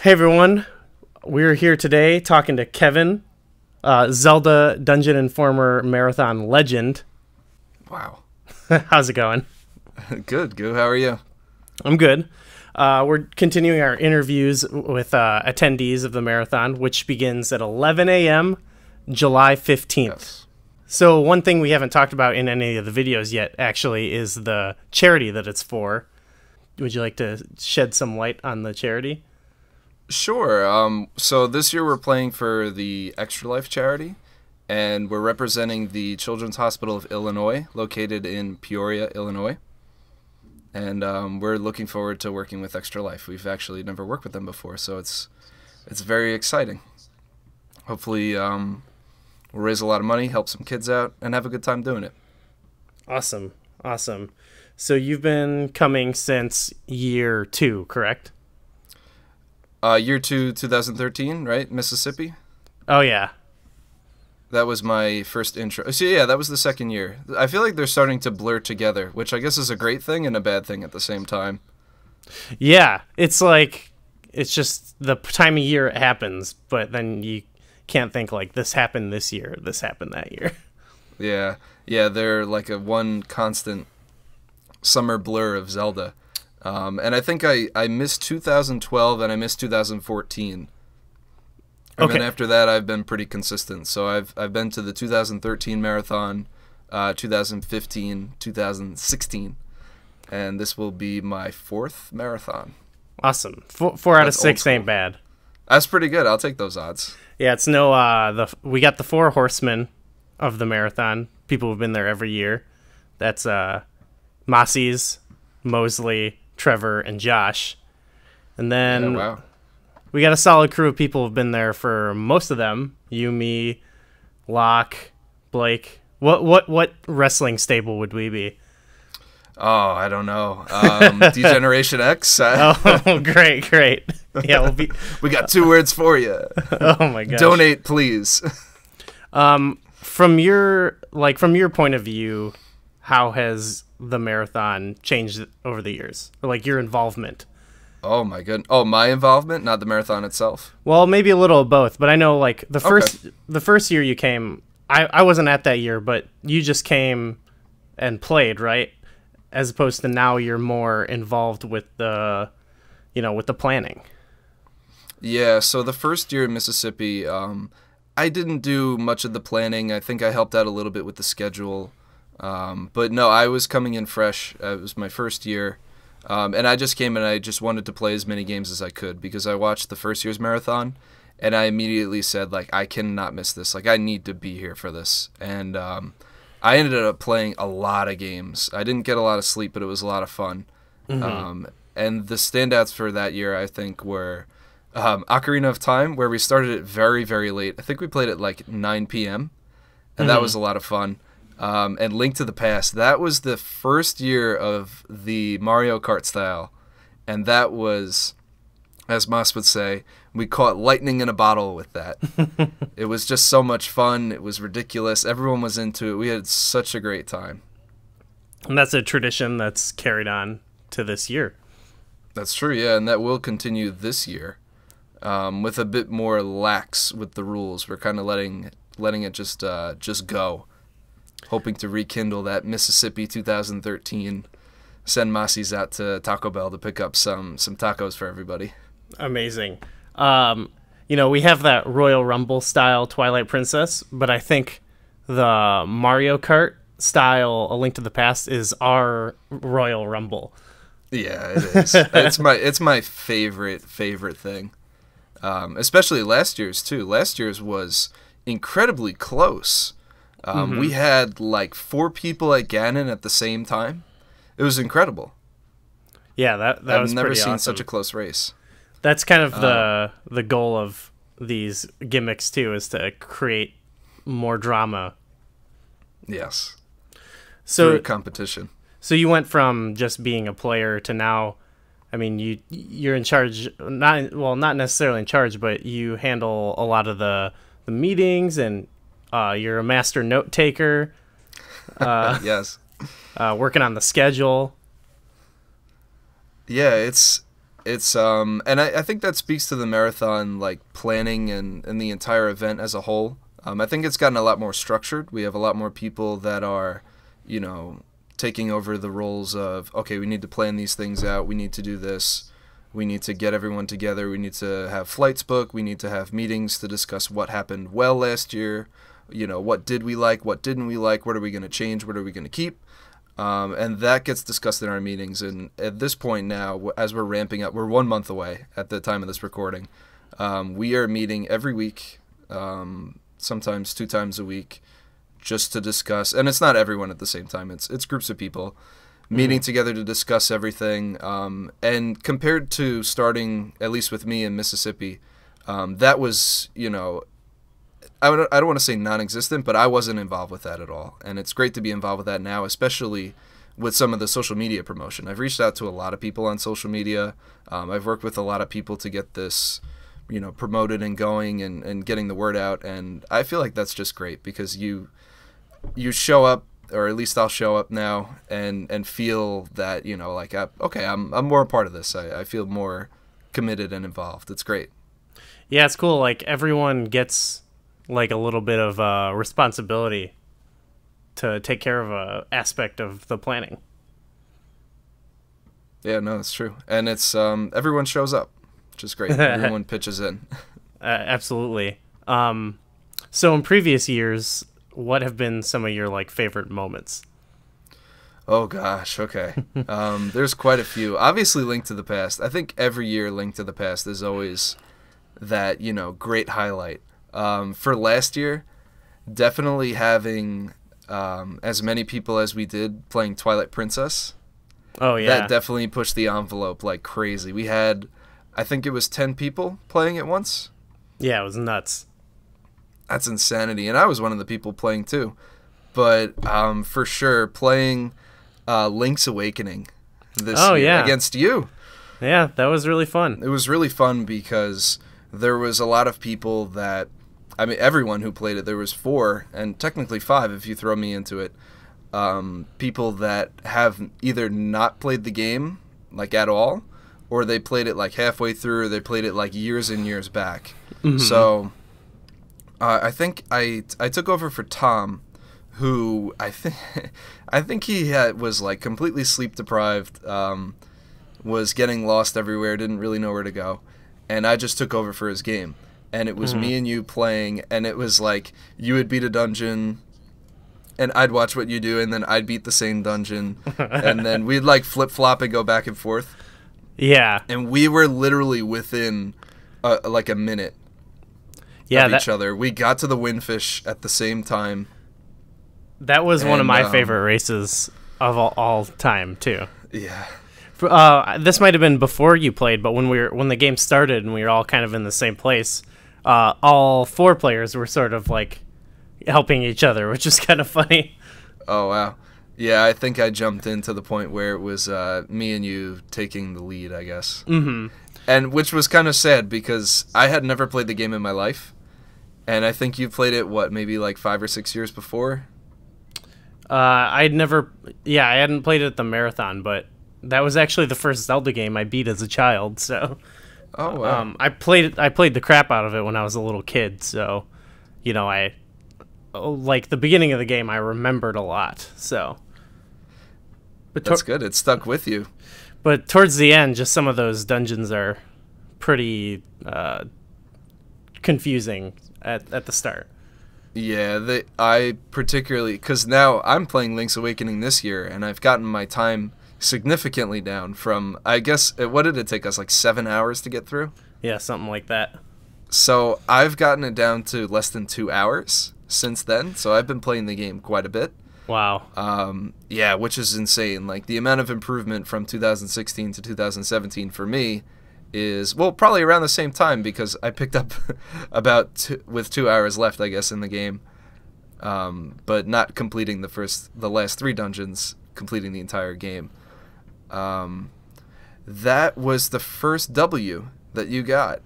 Hey everyone, we're here today talking to Kevin, Zelda Dungeon Informer Marathon legend. Wow. How's it going? Good. How are you? I'm good. We're continuing our interviews with attendees of the marathon, which begins at 11 a.m. July 15th. Yes. So one thing we haven't talked about in any of the videos yet, actually, is the charity that it's for. Would you like to shed some light on the charity? Sure. So this year we're playing for the Extra Life charity, and we're representing the Children's Hospital of Illinois, located in Peoria, Illinois. And we're looking forward to working with Extra Life. We've actually never worked with them before, so it's very exciting. Hopefully, we'll raise a lot of money, help some kids out, and have a good time doing it. Awesome. So you've been coming since year 2, correct? Year 2, 2013, right? Mississippi? Oh, yeah. That was my first intro. So yeah, that was the second year. I feel like they're starting to blur together, which I guess is a great thing and a bad thing at the same time. Yeah, it's like, it's just the time of year it happens, but then you can't think like this happened this year, this happened that year. Yeah, they're like a one constant summer blur of Zelda. And I think I missed 2012 and I missed 2014. And then after that, I've been pretty consistent. So I've been to the 2013 marathon, 2015, 2016, and this will be my 4th marathon. Awesome. Four out of 6 ain't bad. That's pretty good. I'll take those odds. Yeah, it's no we got the 4 horsemen of the marathon. People who've been there every year. That's Mossie's, Mosley, Trevor, and Josh. And then we got a solid crew of people who've been there for most of them. You, me, Locke, Blake. What wrestling stable would we be? Oh, I don't know. D-Generation X. Oh, great. Yeah, we'll be. We got 2 words for you. Oh my gosh. Donate, please. From your point of view, how has the marathon changed over the years? Or like your involvement? Oh my goodness. Oh, my involvement, not the marathon itself. Well, maybe a little of both, but I know like the first year you came, I wasn't at that year, but you just came and played, right? As opposed to now you're more involved with the planning. Yeah, so the first year in Mississippi, I didn't do much of the planning. I think I helped out a little bit with the schedule. But no, I was coming in fresh. It was my first year. And I just came and I just wanted to play as many games as I could because I watched the first year's marathon and I immediately said, like, I cannot miss this. Like, I need to be here for this. And I ended up playing a lot of games. I didn't get a lot of sleep, but it was a lot of fun. Mm-hmm. And the standouts for that year, I think, were Ocarina of Time, where we started it very, very late. I think we played at like 9 p.m., and that was a lot of fun. And Link to the Past, that was the first year of the Mario Kart style, and that was, as Moss would say, we caught lightning in a bottle with that. It was just so much fun. It was ridiculous. Everyone was into it. We had such a great time. And that's a tradition that's carried on to this year. That's true, yeah, and that will continue this year with a bit more lax with the rules. We're kind of letting it just go. Hoping to rekindle that Mississippi 2013. Send Mossies out to Taco Bell to pick up some tacos for everybody. Amazing. We have that Royal Rumble style Twilight Princess, but I think the Mario Kart style A Link to the Past is our Royal Rumble. Yeah, it is. it's my favorite thing. Especially last year's too. Last year's was incredibly close. We had like 4 people at Ganon at the same time. It was incredible. Yeah, that was I've never pretty seen awesome. such a close race. That's kind of the goal of these gimmicks too, is to create more drama. Yes. So through competition. So you went from just being a player to now, I mean, you're in charge. Not necessarily in charge, but you handle a lot of the meetings and. You're a master note taker. Yes. Working on the schedule. Yeah, it's It's and I think that speaks to the marathon like planning and the entire event as a whole. I think it's gotten a lot more structured. We have a lot more people that are, you know, taking over the roles of, okay, we need to plan these things out. We need to do this. We need to get everyone together. We need to have flights booked. We need to have meetings to discuss what happened well last year. You know, what did we like? What didn't we like? What are we going to change? What are we going to keep? And that gets discussed in our meetings. And at this point now, as we're ramping up, we're 1 month away at the time of this recording. We are meeting every week, sometimes 2 times a week, just to discuss. And it's not everyone at the same time. It's groups of people meeting together to discuss everything. And compared to starting, at least with me in Mississippi, that was, you know, I don't want to say non-existent, but I wasn't involved with that at all. And it's great to be involved with that now, especially with some of the social media promotion. I've reached out to a lot of people on social media. I've worked with a lot of people to get this, you know, promoted and going and getting the word out. And I feel like that's just great because you show up, or at least I'll show up now and feel that, you know, like, okay, I'm more a part of this. I feel more committed and involved. It's great. Yeah, it's cool. Like everyone gets like a little bit of responsibility to take care of a aspect of the planning. Yeah, no, it's true. And it's everyone shows up, which is great. Everyone pitches in. Absolutely. So in previous years, what have been some of your like favorite moments? Oh gosh, okay. There's quite a few. Obviously, Link to the Past. I think every year Link to the Past is always that, you know, great highlight. For last year, definitely having as many people as we did playing Twilight Princess. Oh, yeah. That definitely pushed the envelope like crazy. We had, I think it was 10 people playing at once. Yeah, it was nuts. That's insanity. And I was one of the people playing too. But for sure, playing Link's Awakening this year against you. Yeah, that was really fun. It was really fun because there was a lot of people that, I mean, everyone who played it, there was 4, and technically 5 if you throw me into it, people that have either not played the game, like, at all, or they played it, like, halfway through, or they played it, like, years and years back. Mm-hmm. So, I think I took over for Tom, who I think he was, like, completely sleep-deprived, was getting lost everywhere, didn't really know where to go, and I just took over for his game. And it was me and you playing, and it was like you would beat a dungeon, and I'd watch what you do, and then I'd beat the same dungeon, and then we'd like flip-flop and go back and forth. Yeah. And we were literally within like a minute of each other. We got to the Windfish at the same time. That was one of my favorite races of all time, too. Yeah. This might have been before you played, but when the game started and we were all kind of in the same place, all 4 players were sort of like helping each other, which is kind of funny. Oh, wow. Yeah, I think I jumped in to the point where it was me and you taking the lead, I guess. Mm-hmm. And which was kind of sad because I had never played the game in my life. And I think you played it, maybe like 5 or 6 years before? I hadn't played it at the marathon, but that was actually the first Zelda game I beat as a child, so... Oh, wow. I played the crap out of it when I was a little kid, so, you know, like, the beginning of the game I remembered a lot, so... But that's good. It stuck with you. But towards the end, just some of those dungeons are pretty confusing at the start. Yeah, I particularly... Because now I'm playing Link's Awakening this year, and I've gotten my time significantly down from, I guess, what did it take us, like 7 hours to get through? Yeah, something like that. So I've gotten it down to less than 2 hours since then, so I've been playing the game quite a bit. Wow. Yeah, which is insane. Like, the amount of improvement from 2016 to 2017 for me is, well, probably around the same time, because I picked up with 2 hours left, I guess, in the game, but not completing the last 3 dungeons, completing the entire game. That was the first W that you got.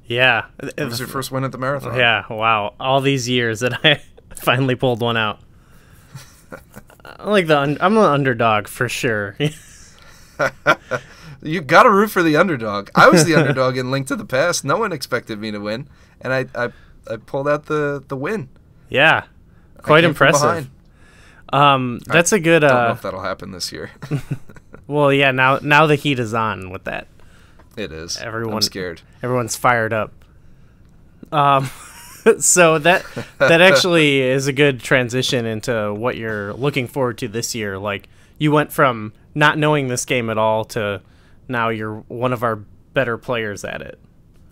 Yeah. It was your first win at the marathon. Yeah, wow. All these years that I finally pulled one out. I'm an underdog for sure. You got to root for the underdog. I was the underdog in Link to the Past. No one expected me to win, and I pulled out the win. Yeah, quite impressive. That's a good. I don't know if that'll happen this year. Well, yeah. Now the heat is on with that. It is. I'm scared. Everyone's fired up. So that actually is a good transition into what you're looking forward to this year. Like, you went from not knowing this game at all to now you're one of our better players at it.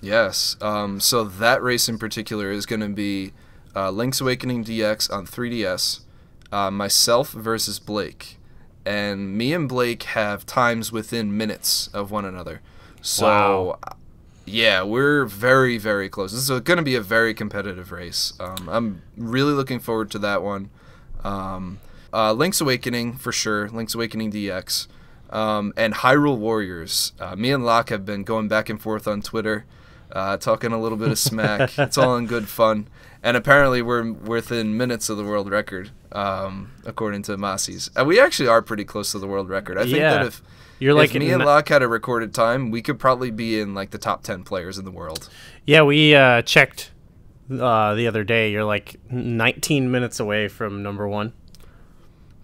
Yes. So that race in particular is going to be Link's Awakening DX on 3DS, myself versus Blake. And me and Blake have times within minutes of one another. So, wow. Yeah, we're very, very close. This is going to be a very competitive race. I'm really looking forward to that one. Link's Awakening, for sure. Link's Awakening DX. And Hyrule Warriors. Me and Locke have been going back and forth on Twitter, talking a little bit of smack. It's all in good fun. And apparently we're within minutes of the world record, according to Massey's. And we actually are pretty close to the world record. I think that if me and Locke had a recorded time, we could probably be in like the top 10 players in the world. Yeah, we checked the other day. You're like 19 minutes away from number 1.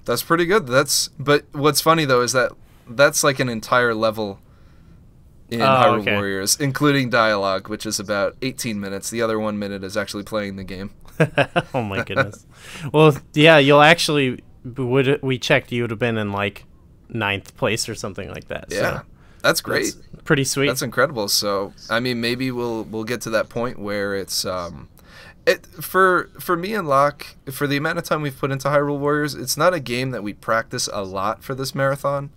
That's pretty good. But what's funny though is that that's like an entire level in Hyrule Warriors, including dialogue, which is about 18 minutes. The other 1 minute is actually playing the game. Oh my goodness. Well, yeah, we checked, you would have been in like 9th place or something like that. Yeah, so that's great. That's pretty sweet. That's incredible. So, I mean, maybe we'll get to that point where it's for me and Locke, for the amount of time we've put into Hyrule Warriors, it's not a game that we practice a lot for this marathon.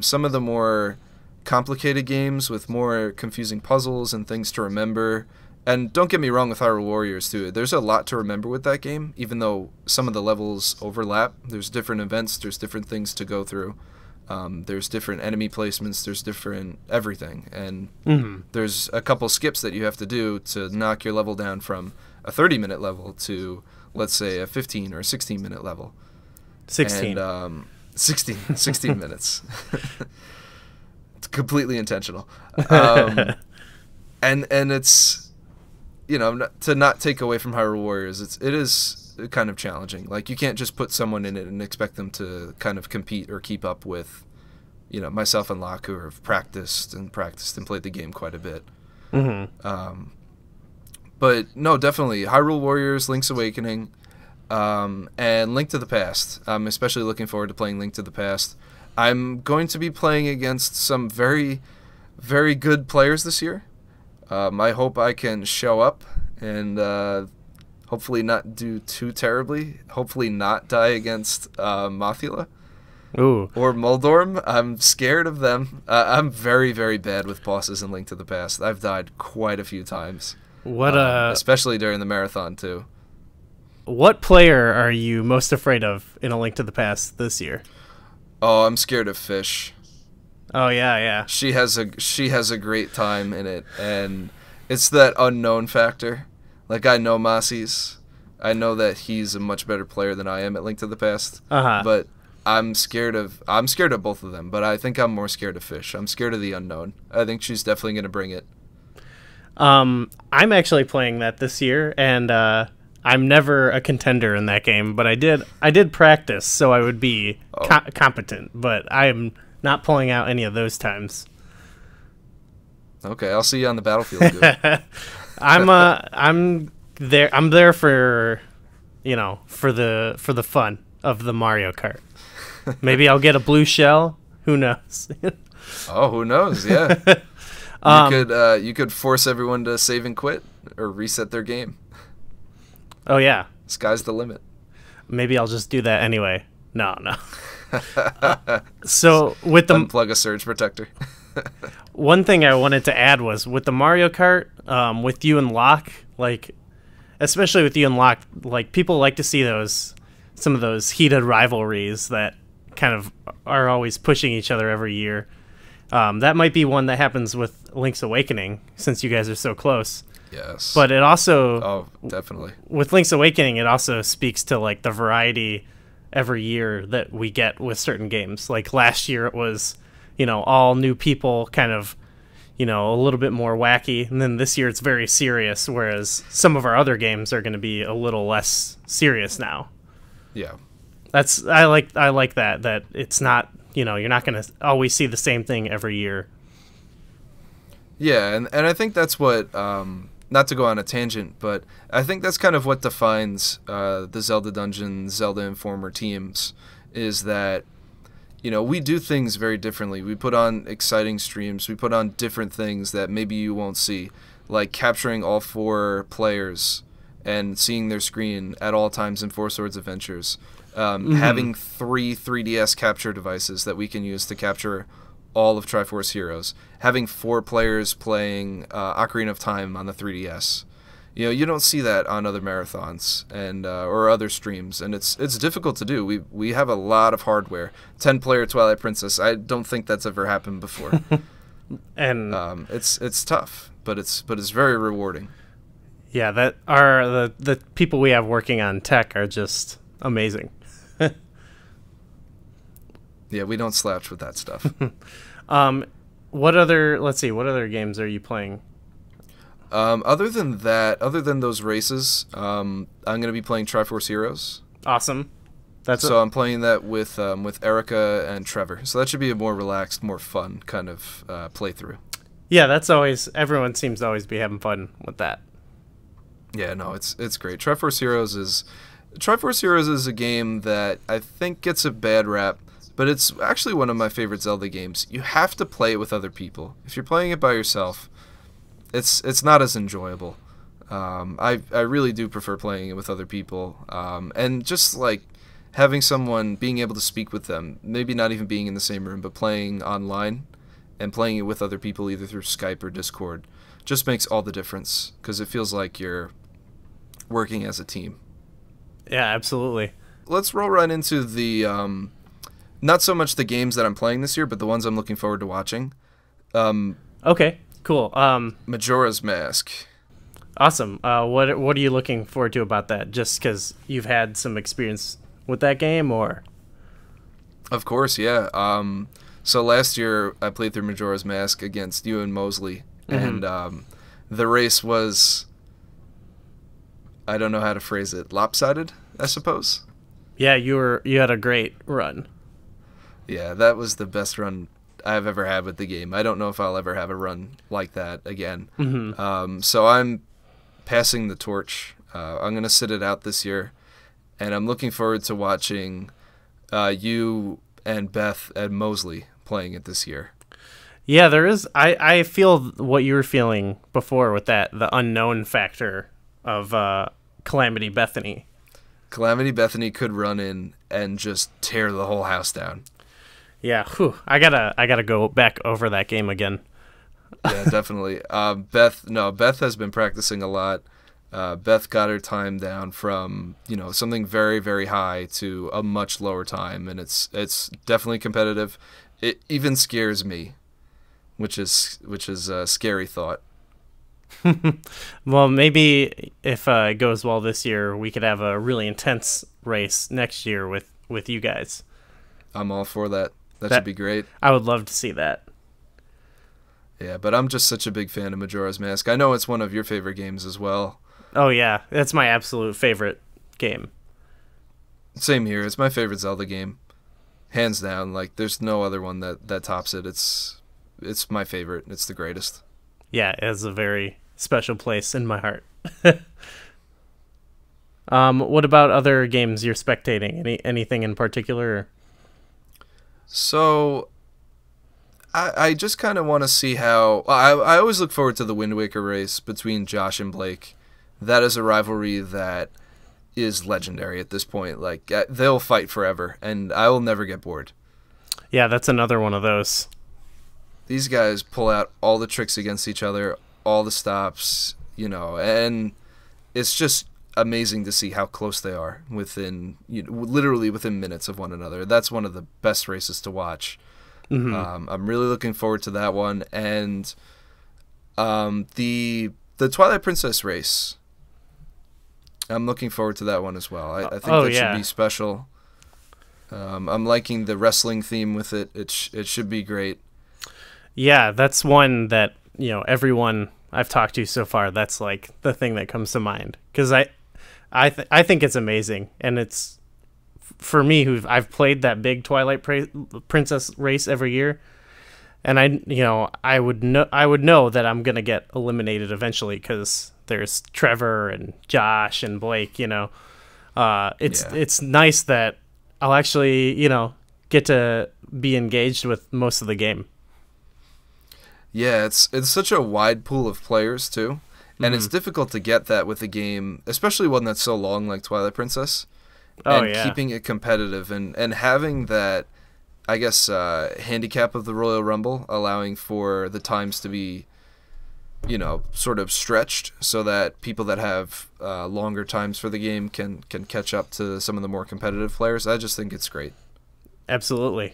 Some of the more complicated games with more confusing puzzles and things to remember. And don't get me wrong with Hyrule Warriors too. There's a lot to remember with that game, even though some of the levels overlap. There's different events, there's different things to go through. There's different enemy placements, there's different everything. And there's a couple skips that you have to do to knock your level down from a 30-minute level to, let's say, a 15 or 16-minute level. 16. And 16 minutes. It's completely intentional. And it's, to not take away from Hyrule Warriors, it is kind of challenging. Like, you can't just put someone in it and expect them to kind of compete or keep up with, myself and Locke, who have practiced and played the game quite a bit. But no, definitely Hyrule Warriors, Link's Awakening, and Link to the Past. I'm especially looking forward to playing Link to the Past. I'm going to be playing against some very, very good players this year. I hope I can show up and hopefully not do too terribly. Hopefully not die against Mothula or Moldorm. I'm scared of them. I'm very, very bad with bosses in Link to the Past. I've died quite a few times. Especially during the marathon too. What player are you most afraid of in A Link to the Past this year? Oh, I'm scared of Fish. Oh yeah. She has a great time in it, and it's that unknown factor. Like, I know Massey's. I know that he's a much better player than I am at Link to the Past. But I'm scared of both of them, but I think I'm more scared of Fish. I'm scared of the unknown. I think she's definitely going to bring it. I'm actually playing that this year, and I'm never a contender in that game, but I did practice, so I would be competent, but I'm not pulling out any of those times. Okay, I'll see you on the battlefield. Good. I'm there for for the fun of the Mario Kart. Maybe I'll get a blue shell. Who knows? Oh, who knows? Yeah. You could force everyone to save and quit or reset their game. Oh yeah. Sky's the limit. Maybe I'll just do that anyway. No. So with the unplug a surge protector. One thing I wanted to add was with the Mario Kart, with you and Locke, like, especially with you and Locke, like, people like to see some of those heated rivalries that kind of are always pushing each other every year. That might be one that happens with Link's Awakening, since you guys are so close. Yes. But it also... Oh, definitely. With Link's Awakening, it also speaks to, like, the variety every year that we get with certain games. Like, last year it was, all new people, kind of, a little bit more wacky. And then this year it's very serious, whereas some of our other games are going to be a little less serious now. Yeah. I like that it's not, you're not going to always see the same thing every year. Yeah, and I think that's what, not to go on a tangent, but I think that's kind of what defines the Zelda Dungeon, Zelda Informer teams, is that, we do things very differently. We put on exciting streams. We put on different things that maybe you won't see, like capturing all 4 players and seeing their screen at all times in Four Swords Adventures. Having 3 3DS capture devices that we can use to capture all of Triforce Heroes, having 4 players playing Ocarina of Time on the 3DS. You don't see that on other marathons and or other streams, and it's difficult to do. We have a lot of hardware. 10-player Twilight Princess. I don't think that's ever happened before. And it's tough, but it's very rewarding. Yeah, that are the people we have working on tech are just amazing. Yeah, we don't slouch with that stuff. What other games are you playing? Other than those races, I'm going to be playing Triforce Heroes. Awesome. I'm playing that with Erica and Trevor. So that should be a more relaxed, more fun kind of playthrough. Yeah, everyone seems to always be having fun with that. Yeah, no, it's great. Triforce Heroes is a game that I think gets a bad rap, but it's actually one of my favorite Zelda games. You have to play it with other people. If you're playing it by yourself, it's not as enjoyable. I really do prefer playing it with other people, and just like having someone, being able to speak with them, maybe not even being in the same room, but playing online and playing it with other people either through Skype or Discord just makes all the difference, because it feels like you're working as a team. Yeah, absolutely. Let's roll right into the not so much the games that I'm playing this year, but the ones I'm looking forward to watching. Okay, cool. Majora's Mask. Awesome. What are you looking forward to about that? Just because you've had some experience with that game, or? Of course, yeah. So last year I played through Majora's Mask against you and Mosley, and the race was, I don't know how to phrase it, lopsided, I suppose. Yeah, you had a great run. Yeah, that was the best run I've ever had with the game. I don't know if I'll ever have a run like that again. So I'm passing the torch. I'm going to sit it out this year, and I'm looking forward to watching you and Beth and Mosley playing it this year. Yeah, there is. I feel what you were feeling before with that, the unknown factor of Calamity Bethany. Calamity Bethany could run in and just tear the whole house down. Yeah, I gotta go back over that game again. Yeah, definitely. Beth has been practicing a lot. Beth got her time down from something very, very high to a much lower time, and it's definitely competitive. It even scares me, which is a scary thought. Well, maybe if it goes well this year, we could have a really intense race next year with you guys. I'm all for that. That should be great. I would love to see that. Yeah, but I'm just such a big fan of Majora's Mask. I know it's one of your favorite games as well. Oh, yeah. That's my absolute favorite game. Same here. It's my favorite Zelda game. Hands down. Like, there's no other one that tops it. It's my favorite. It's the greatest. Yeah, it has a very special place in my heart. What about other games you're spectating? Anything in particular? So, I just kind of want to see how... I always look forward to the Wind Waker race between Josh and Blake. That is a rivalry that is legendary at this point. Like, they'll fight forever, and I will never get bored. Yeah, that's another one of those. These guys pull out all the tricks against each other, all the stops, and it's just amazing to see how close they are literally within minutes of one another. That's one of the best races to watch. Mm-hmm. I'm really looking forward to that one, and the Twilight Princess race. I'm looking forward to that one as well. I think that should be special. I'm liking the wrestling theme with it. It should be great. Yeah, that's one that, everyone I've talked to so far, that's like the thing that comes to mind. Because I think it's amazing. And it's, for me, I've played that big Twilight Princess race every year. And I would know that I'm going to get eliminated eventually because there's Trevor and Josh and Blake, It's nice that I'll actually, get to be engaged with most of the game. Yeah, it's such a wide pool of players too, and it's difficult to get that with a game, especially one that's so long like Twilight Princess. And keeping it competitive and having that, I guess, handicap of the Royal Rumble, allowing for the times to be, sort of stretched so that people that have longer times for the game can catch up to some of the more competitive players. I just think it's great. Absolutely.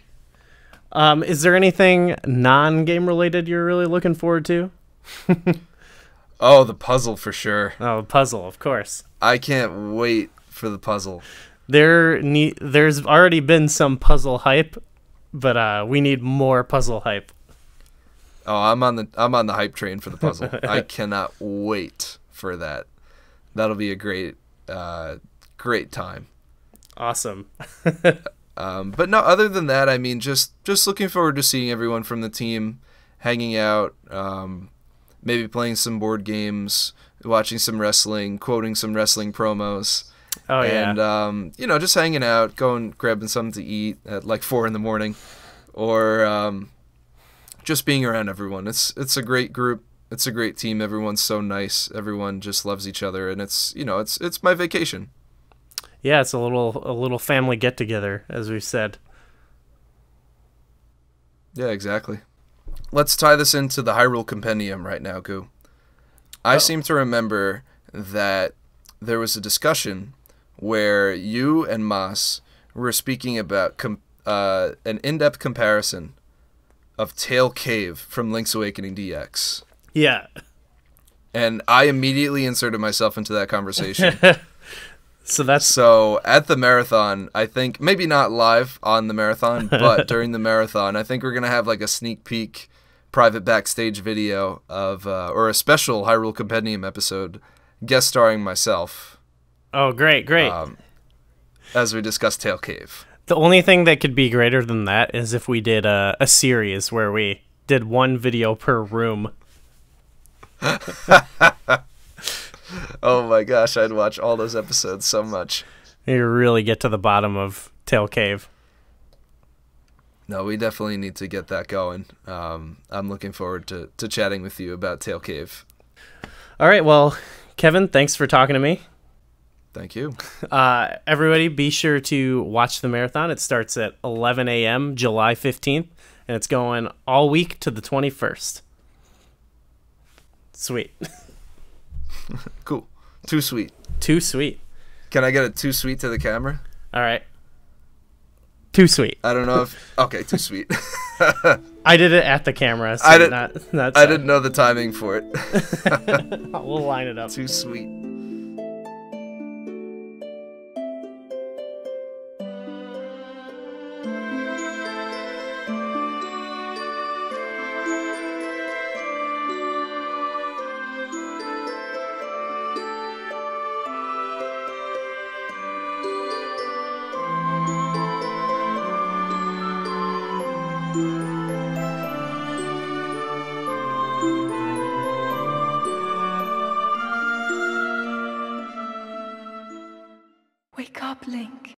Is there anything non-game related you're really looking forward to? Oh, the puzzle for sure. Oh, the puzzle, of course. I can't wait for the puzzle. There's already been some puzzle hype, but we need more puzzle hype. Oh, I'm on the hype train for the puzzle. I cannot wait for that. That'll be a great time. Awesome. But no, other than that, I mean, just looking forward to seeing everyone from the team hanging out, maybe playing some board games, watching some wrestling, quoting some wrestling promos. Oh, yeah. And, just hanging out, grabbing something to eat at like 4 a.m, or just being around everyone. It's a great group. It's a great team. Everyone's so nice. Everyone just loves each other, and it's my vacation. Yeah, it's a little family get together, as we've said. Yeah, exactly. Let's tie this into the Hyrule Compendium right now, Goo. I seem to remember that there was a discussion where you and Mas were speaking about an in-depth comparison of Tail Cave from Link's Awakening DX. Yeah. And I immediately inserted myself into that conversation. So at the marathon, I think, maybe not live on the marathon, but during the marathon, I think we're going to have like a sneak peek private backstage video of, or a special Hyrule Compendium episode guest starring myself. Oh, great. As we discuss Tail Cave. The only thing that could be greater than that is if we did a series where we did one video per room. Oh my gosh, I'd watch all those episodes so much. You really get to the bottom of Tail Cave. No, we definitely need to get that going. I'm looking forward to chatting with you about Tail Cave. All right, well, Kevin, thanks for talking to me. Thank you. Everybody, be sure to watch the marathon. It starts at 11 a.m., July 15th, and it's going all week to the 21st. Sweet. Cool. Too sweet. Too sweet. Can I get a too sweet to the camera? All right. Too sweet. I don't know if... Okay, too sweet. I did it at the camera, so I didn't know the timing for it. We'll line it up. Too sweet. Wake up, Link.